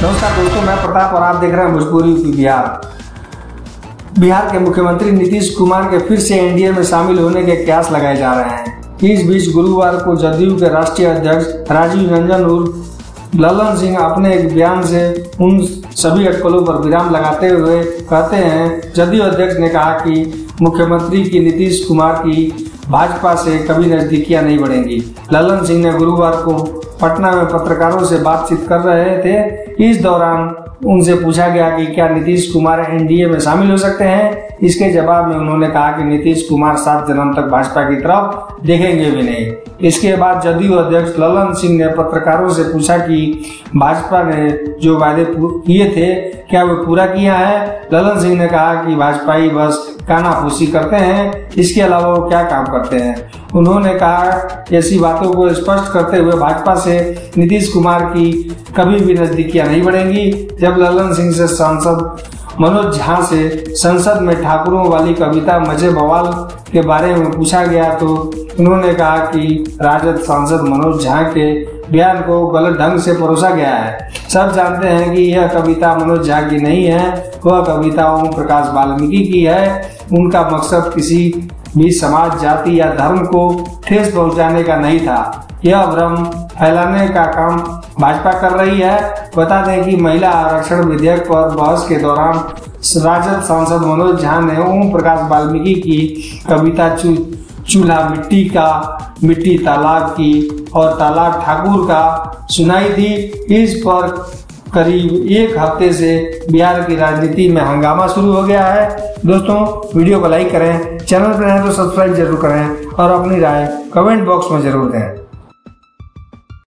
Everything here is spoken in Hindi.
नमस्कार दोस्तों, मैं प्रताप और आप देख रहे हैं भोजपुरी यूपी बिहार। बिहार के मुख्यमंत्री नीतीश कुमार के फिर से एनडीए में शामिल होने के कयास लगाए जा रहे हैं। इस बीच गुरुवार को जदयू के राष्ट्रीय अध्यक्ष राजीव रंजन उर्फ ललन सिंह अपने एक बयान से उन सभी अटकलों पर विराम लगाते हुए कहते हैं, जदयू अध्यक्ष ने कहा कि मुख्यमंत्री की नीतीश कुमार की भाजपा से कभी नजदीकियां नहीं बढ़ेंगी। ललन सिंह ने गुरुवार को पटना में पत्रकारों से बातचीत कर रहे थे। इस दौरान उनसे पूछा गया कि क्या नीतीश कुमार एनडीए में शामिल हो सकते हैं। इसके जवाब में उन्होंने कहा कि नीतीश कुमार 7 जन्म तक भाजपा की तरफ देखेंगे भी नहीं। इसके बाद जदयू अध्यक्ष ललन सिंह ने पत्रकारों से पूछा कि भाजपा ने जो वादे किए थे क्या वे पूरा किया है। ललन सिंह ने कहा कि भाजपाई बस कानाफूसी करते हैं, इसके अलावा वो क्या काम करते हैं। उन्होंने कहा ऐसी बातों को स्पष्ट करते हुए भाजपा से नीतीश कुमार की कभी भी नजदीकियां नहीं बढ़ेंगी। जब ललन सिंह से सांसद मनोज झा से संसद में ठाकुरों वाली कविता मजे बवाल के बारे में पूछा गया तो उन्होंने कहा कि राजद सांसद मनोज झा के बयान को गलत ढंग से परोसा गया है। सब जानते हैं कि यह कविता मनोज झा की नहीं है, वह कविता ओम प्रकाश वाल्मीकि की है। उनका मकसद किसी भी समाज, जाति या धर्म को ठेस पहुंचाने का नहीं था। यह भ्रम फैलाने का काम भाजपा कर रही है। बता दें कि महिला आरक्षण विधेयक पर बहस के दौरान राजद सांसद मनोज झा ने ओम प्रकाश वाल्मीकि की कविता चूल्हा मिट्टी तालाब की और तालाब ठाकुर का सुनाई थी। इस पर करीब एक हफ्ते से बिहार की राजनीति में हंगामा शुरू हो गया है। दोस्तों, वीडियो को लाइक करें, चैनल पर हैं तो सब्सक्राइब जरूर करें और अपनी राय कमेंट बॉक्स में जरूर दें।